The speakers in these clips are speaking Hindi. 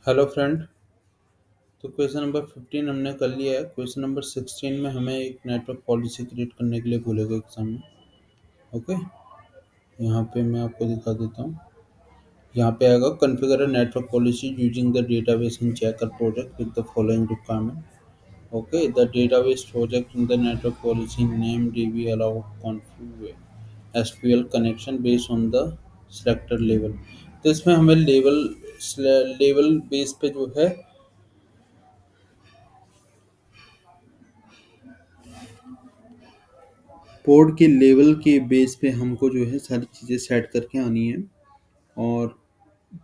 Hello friend. तो क्वेश्चन नंबर 15 हमने कर लिया है। क्वेश्चन नंबर 16 में हमें एक नेटवर्क पॉलिसी क्रिएट करने के लिए बोलेगा एग्जाम में। ओके, यहाँ पे मैं आपको दिखा देता हूँ। यहाँ पे आएगा configure a network policy using the database in checker project with the following requirement. Okay, the database project in the network policy name dB allow configure SQL connection based on the selected level. तो इसमें हमें लेवल लेवल बेस पे जो है पोर्ट के लेवल के बेस पे हमको जो है सारी चीज़ें सेट करके आनी है। और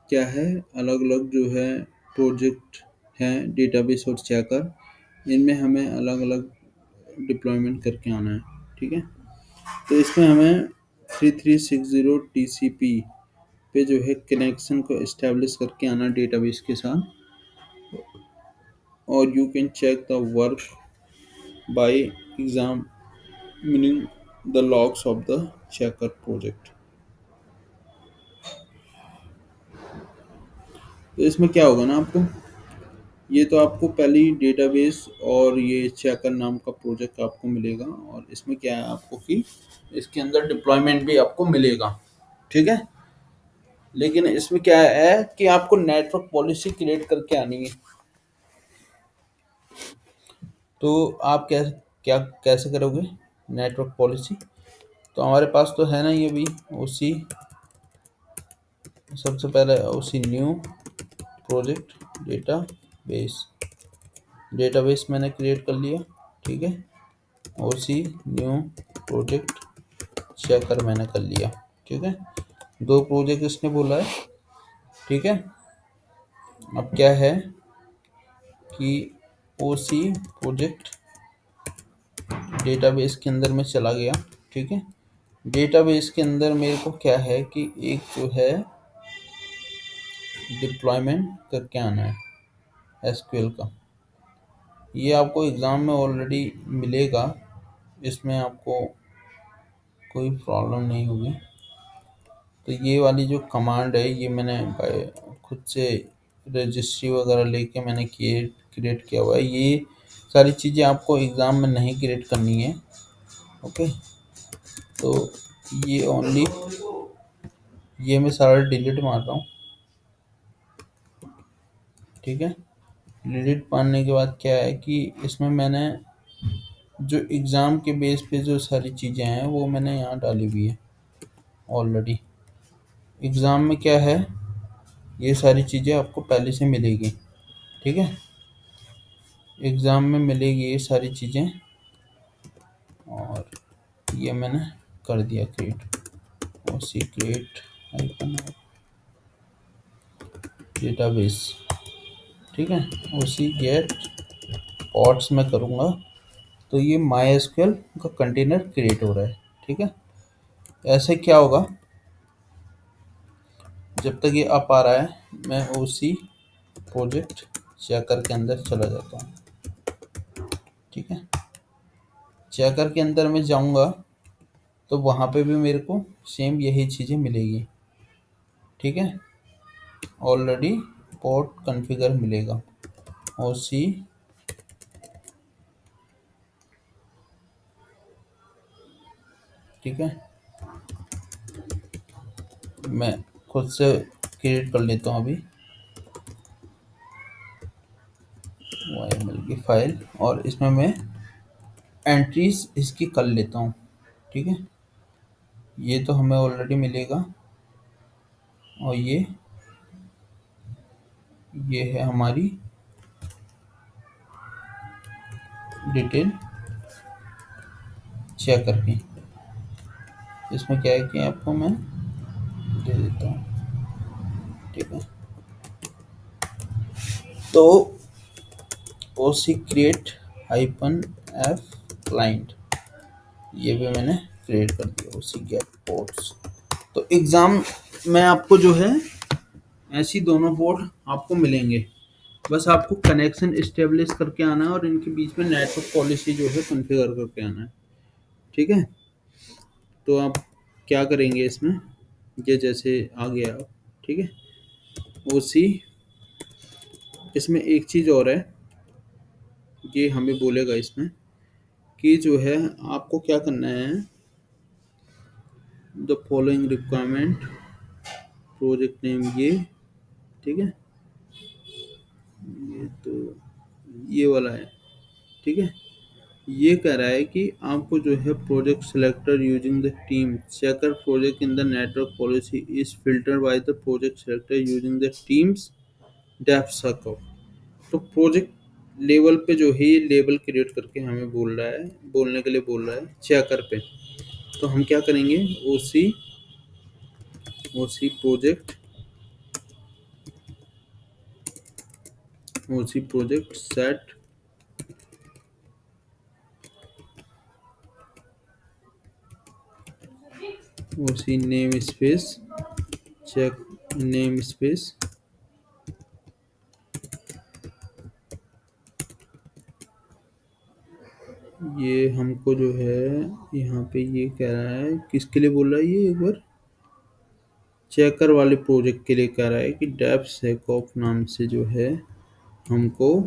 क्या है, अलग अलग जो है प्रोजेक्ट हैं डेटाबेस और चेकर, इनमें हमें अलग अलग डिप्लॉयमेंट करके आना है। ठीक है, तो इसमें हमें 3360 टीसीपी पे जो है कनेक्शन को इस्टेब्लिश करके आना डेटाबेस के साथ। और you can check the work by examining the logs of the checker project. तो इसमें क्या होगा ना, आपको ये तो आपको पहले ही डेटाबेस और ये चेकर नाम का प्रोजेक्ट आपको मिलेगा। और इसमें क्या है आपको कि इसके अंदर डिप्लॉयमेंट भी आपको मिलेगा। ठीक है, लेकिन इसमें क्या है कि आपको नेटवर्क पॉलिसी क्रिएट करके आनी है। तो आप क्या कैसे करोगे नेटवर्क पॉलिसी? तो हमारे पास तो है ना ये भी उसी, सबसे पहले उसी न्यू प्रोजेक्ट डेटाबेस। डेटाबेस मैंने क्रिएट कर लिया। ठीक है, उसी न्यू प्रोजेक्ट चेकर मैंने कर लिया। ठीक है, दो प्रोजेक्ट इसने बोला है। ठीक है, अब क्या है कि ओसी प्रोजेक्ट डेटाबेस के अंदर में चला गया। ठीक है, डेटाबेस के अंदर मेरे को क्या है कि एक जो है डिप्लॉयमेंट करके आना है एसक्यूएल का। ये आपको एग्ज़ाम में ऑलरेडी मिलेगा, इसमें आपको कोई प्रॉब्लम नहीं होगी। तो ये वाली जो कमांड है ये मैंने खुद से रजिस्ट्री वगैरह लेके मैंने क्रिएट किया हुआ है। ये सारी चीज़ें आपको एग्ज़ाम में नहीं क्रिएट करनी है। ओके, तो ये ओनली, ये मैं सारा डिलीट मार रहा हूँ। ठीक है, डिलीट मारने के बाद क्या है कि इसमें मैंने जो एग्ज़ाम के बेस पे जो सारी चीज़ें हैं वो मैंने यहाँ डाली हुई है ऑलरेडी। एग्ज़ाम में क्या है, ये सारी चीज़ें आपको पहले से मिलेगी। ठीक है, एग्ज़ाम में मिलेगी ये सारी चीज़ें। और ये मैंने कर दिया क्रिएट, और सी क्रिएट आइकन डेटाबेस। ठीक है, उसी गेट पॉट्स में करूँगा तो ये माई एसक्यूएल का कंटेनर क्रिएट हो रहा है। ठीक है, ऐसे क्या होगा, जब तक ये अप आ रहा है मैं उसी प्रोजेक्ट चेकर के अंदर चला जाता हूँ। ठीक है, चेकर के अंदर मैं जाऊँगा तो वहाँ पे भी मेरे को सेम यही चीज़ें मिलेगी। ठीक है, ऑलरेडी पोर्ट कॉन्फ़िगर मिलेगा ओसी। ठीक है, मैं खुद से क्रिएट कर लेता हूँ अभी YML की फाइल, और इसमें मैं एंट्रीज इसकी कर लेता हूँ। ठीक है, ये तो हमें ऑलरेडी मिलेगा। और ये है हमारी डिटेल चेक करके। इसमें क्या है कि आपको मैं दे देता हूँ। ठीक है, तो ओ सी क्रिएट हाइपन एफ क्लाइंट, ये भी मैंने क्रिएट कर दिया। ओ सी गेट पोर्ट्स। तो एग्ज़ाम में आपको जो है ऐसी दोनों पोर्ट आपको मिलेंगे। बस आपको कनेक्शन इस्टेब्लिश करके आना है और इनके बीच में नेटवर्क पॉलिसी जो है कॉन्फ़िगर करके आना है। ठीक है, तो आप क्या करेंगे इसमें, ये जैसे आ गया। ठीक है, ओ सी इसमें एक चीज़ और है, ये हमें बोलेगा इसमें कि जो है आपको क्या करना है, the following requirement, project name ये, ठीक है, ये तो ये वाला है, ठीक है। ये कह रहा है कि आपको जो है project selector using the team checker project in the network policy is filter by the project selector using the teams depth circle. तो प्रोजेक्ट लेवल पे जो है ये लेवल क्रिएट करके हमें बोल रहा है, बोलने के लिए बोल रहा है चेकर पे। तो हम क्या करेंगे, OC OC project OC project set OC name space check name space, ये हमको जो है यहाँ पे ये कह रहा है किसके लिए बोल रहा है, ये एक बार चेकर वाले प्रोजेक्ट के लिए कह रहा है कि डेप सेकऑफ नाम से जो है हमको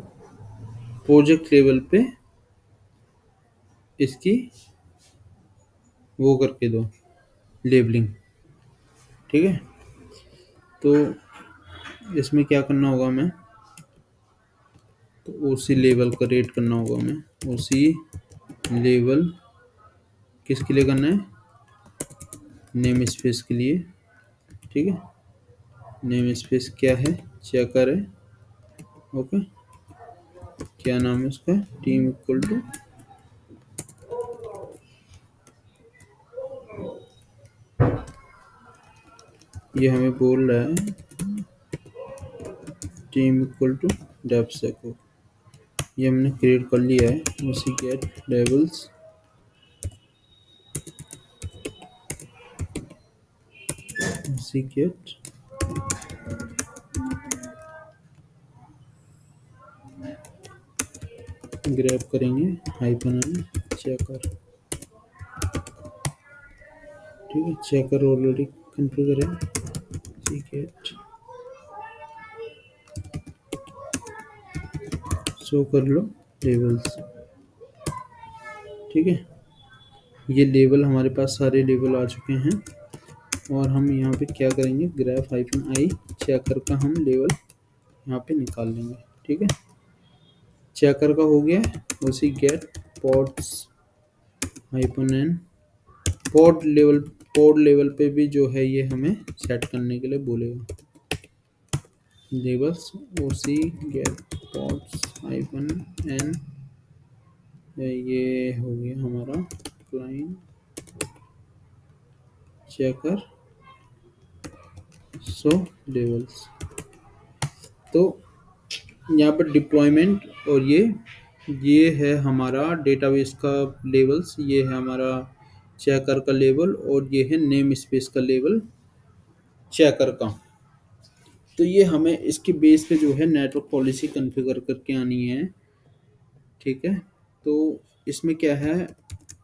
प्रोजेक्ट लेवल पे इसकी वो करके दो, लेबलिंग, ठीक है। तो इसमें क्या करना होगा हमें, तो ओसी लेवल का रेट करना होगा हमें, ओसी लेवल किसके लिए करना है, नेम स्पेस के लिए, ठीक है। नेम स्पेस क्या है, चेकर है, ओके। क्या नाम है उसका, टीम इक्वल टू, ये हमें बोल रहा है टीम इक्वल टू डेप्थ सेको, ये हमने क्रिएट कर लिया है। उसी गेट लेवल्स उसी गेट ग्रैब करेंगे हाइपन चेकर, ठीक है। चेकर ऑलरेडी कॉन्फ़िगर है, उसी गेट शो कर लो लेवल्स, ठीक है। ये लेवल हमारे पास सारे लेवल आ चुके हैं और हम यहाँ पे क्या करेंगे, ग्राफ हाइफन आई चेकर का हम लेवल यहाँ पे निकाल लेंगे, ठीक है। चेकर का हो गया, उसी get pods hyphen N, port level पे भी जो है ये हमें सेट करने के लिए बोलेगा, लेवल्स ओसी गेट पॉड्स हाइफन एन, ये हो गया हमारा क्लाइंट चेकर सो लेवल्स। तो यहाँ पर डिप्लॉयमेंट, और ये है हमारा डेटाबेस का लेवल्स, ये है हमारा चेकर का लेवल और ये है नेम स्पेस का लेवल चेकर का। तो ये हमें इसके बेस पे जो है नेटवर्क पॉलिसी कॉन्फ़िगर करके आनी है, ठीक है। तो इसमें क्या है,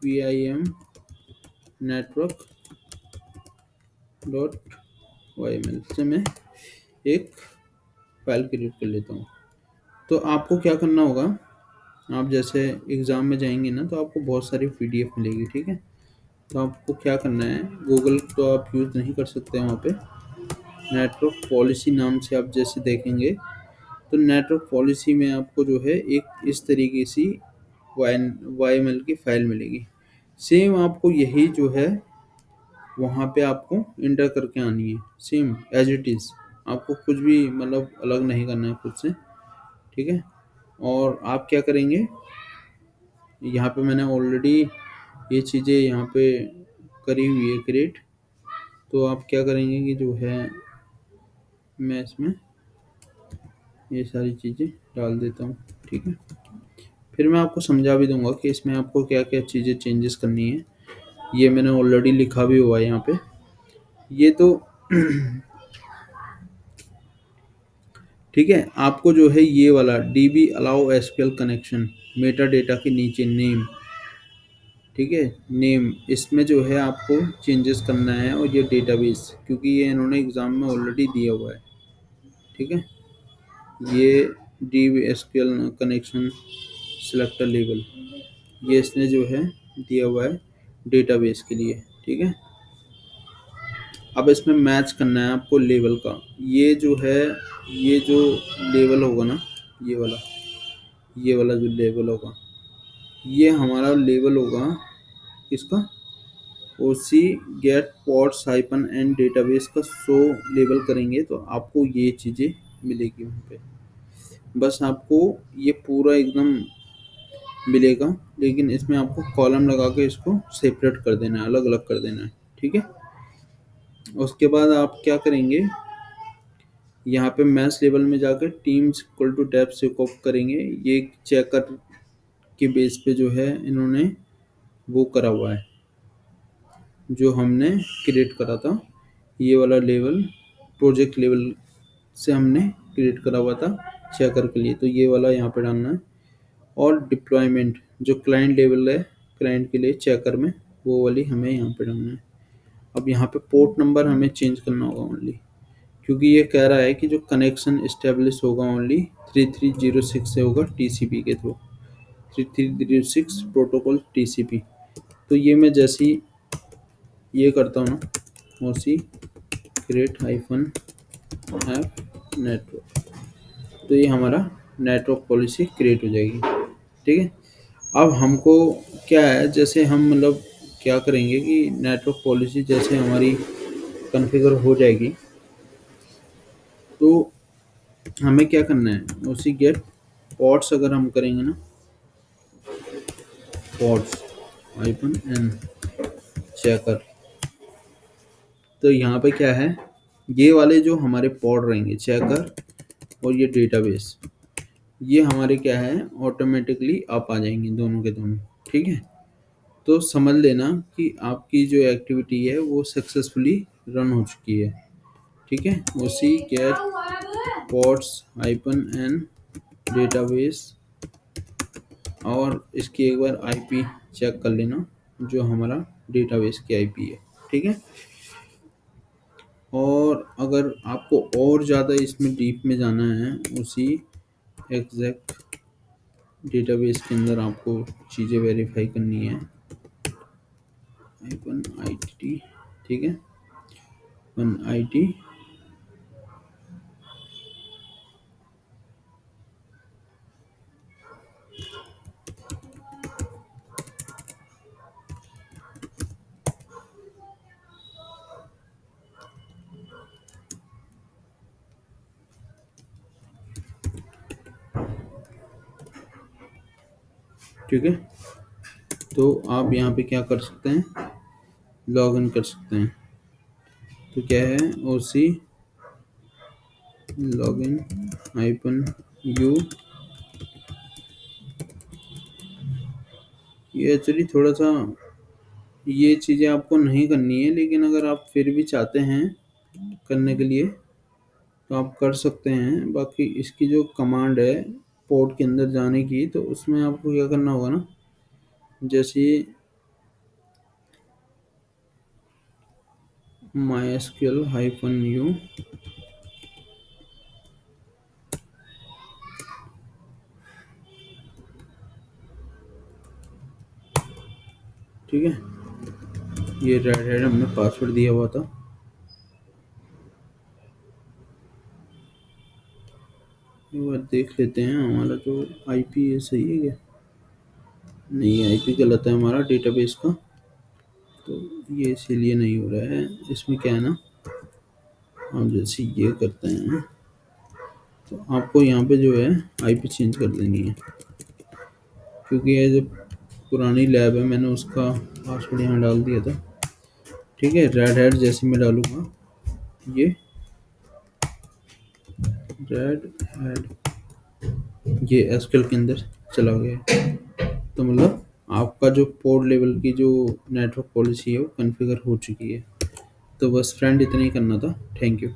vim नेटवर्क डॉट वाई से मैं एक फाइल क्रिएट कर लेता हूँ। तो आपको क्या करना होगा, आप जैसे एग्ज़ाम में जाएंगे ना तो आपको बहुत सारी पीडीएफ मिलेगी, ठीक है। तो आपको क्या करना है, गूगल तो आप यूज़ नहीं कर सकते वहाँ पे, नेटवर्क पॉलिसी नाम से आप जैसे देखेंगे तो नेटवर्क पॉलिसी में आपको जो है एक इस तरीके से वाई की फ़ाइल मिलेगी। सेम आपको यही जो है वहाँ पे आपको इंटर करके आनी है, सेम एज इट इज़, आपको कुछ भी मतलब अलग नहीं करना है खुद से, ठीक है। और आप क्या करेंगे, यहाँ पे मैंने ऑलरेडी ये चीज़ें यहाँ पे करी हुई है क्रिएट। तो आप क्या करेंगे कि जो है मैं इसमें ये सारी चीज़ें डाल देता हूँ, ठीक है। फिर मैं आपको समझा भी दूंगा कि इसमें आपको क्या क्या चीज़ें चेंजेस करनी है, ये मैंने ऑलरेडी लिखा भी हुआ है यहाँ पे। ये तो ठीक है। आपको जो है ये वाला db allow SQL connection Meta data के नीचे नेम, ठीक है, नेम, इसमें जो है आपको चेंजेस करना है। और ये डेटाबेस, क्योंकि ये इन्होंने एग्ज़ाम में ऑलरेडी दिया हुआ है, ठीक है। ये DSQL कनेक्शन सेलेक्टर लेवल, ये इसने जो है दिया हुआ है डेटाबेस के लिए। ठीक है, अब इसमें मैच करना है आपको लेवल का। ये जो है, ये जो लेवल होगा ना, ये वाला, ये वाला जो लेवल होगा, ये हमारा लेवल होगा किसका, OC get pods hyphen and database का। शो लेवल करेंगे तो आपको ये चीज़ें मिलेगी वहाँ पे। बस आपको ये पूरा एकदम मिलेगा, लेकिन इसमें आपको कॉलम लगा के इसको सेपरेट कर देना है, अलग अलग कर देना है। ठीक है, उसके बाद आप क्या करेंगे, यहाँ पे मैच लेवल में जाकर टीम्स इक्वल टू डेप्थ से कॉप करेंगे। ये चेकर के बेस पे जो है इन्होंने वो करा हुआ है, जो हमने क्रिएट करा था, ये वाला लेवल प्रोजेक्ट लेवल से हमने क्रिएट करा हुआ था चेकर के लिए, तो ये वाला यहाँ पे डालना है। और डिप्लॉयमेंट जो क्लाइंट लेवल है, क्लाइंट के लिए चेकर में, वो वाली हमें यहाँ पे डालना है। अब यहाँ पे पोर्ट नंबर हमें चेंज करना होगा ओनली, क्योंकि ये कह रहा है कि जो कनेक्शन इस्टेब्लिश होगा ओनली 3306 से होगा टीसीपी के थ्रू, 3306 प्रोटोकॉल टीसीपी। तो ये मैं जैसे ही ये करता हूँ ना, ओसी क्रिएट हाइफन एफ नेटवर्क, तो ये हमारा नेटवर्क पॉलिसी क्रिएट हो जाएगी। ठीक है, अब हमको क्या है, जैसे हम मतलब क्या करेंगे कि नेटवर्क पॉलिसी जैसे हमारी कॉन्फ़िगर हो जाएगी, तो हमें क्या करना है, उसी गेट पॉड्स अगर हम करेंगे ना, पॉड्स आइपन एन चेकर, तो यहाँ पे क्या है, ये वाले जो हमारे पॉड रहेंगे चेकर और ये डेटाबेस, ये हमारे क्या है ऑटोमेटिकली अप आ जाएंगे दोनों के दोनों। ठीक है, तो समझ लेना कि आपकी जो एक्टिविटी है वो सक्सेसफुली रन हो चुकी है। ठीक है, उसी गेट पॉड्स आइपन एन डेटाबेस, और इसकी एक बार आईपी चेक कर लेना, जो हमारा डेटाबेस की आईपी है। ठीक है, और अगर आपको और ज़्यादा इसमें डीप में जाना है, उसी एग्जैक्ट डेटाबेस के अंदर आपको चीज़ें वेरीफाई करनी है, आईपन आईटी। ठीक है, वन आईटी, ठीक है, तो आप यहाँ पे क्या कर सकते हैं, लॉग इन कर सकते हैं। तो क्या है, ओ सी लॉग इन आइपन यू। ये एक्चुअली थोड़ा सा ये चीज़ें आपको नहीं करनी है, लेकिन अगर आप फिर भी चाहते हैं करने के लिए तो आप कर सकते हैं। बाकी इसकी जो कमांड है पोर्ट के अंदर जाने की, तो उसमें आपको क्या करना होगा ना, जैसे MySQL हाइफन यू, ठीक है, ये रेड हेड हमने पासवर्ड दिया हुआ था। एक बार देख लेते हैं हमारा जो आईपी है सही है क्या, नहीं आईपी गलत है हमारा डेटाबेस का, तो ये इसीलिए नहीं हो रहा है। इसमें क्या है ना, हम जैसे ये करते हैं तो आपको यहाँ पे जो है आईपी चेंज कर देनी है, क्योंकि ये जो पुरानी लैब है मैंने उसका पासवर्ड यहाँ डाल दिया था। ठीक है, रेड हेड जैसे मैं डालूँगा, ये रेड हेड ये एसक्यूएल के अंदर चला गया। तो मतलब आपका जो पोर्ट लेवल की जो नेटवर्क पॉलिसी है वो कॉन्फ़िगर हो चुकी है। तो बस फ्रेंड इतना ही करना था। Thank you.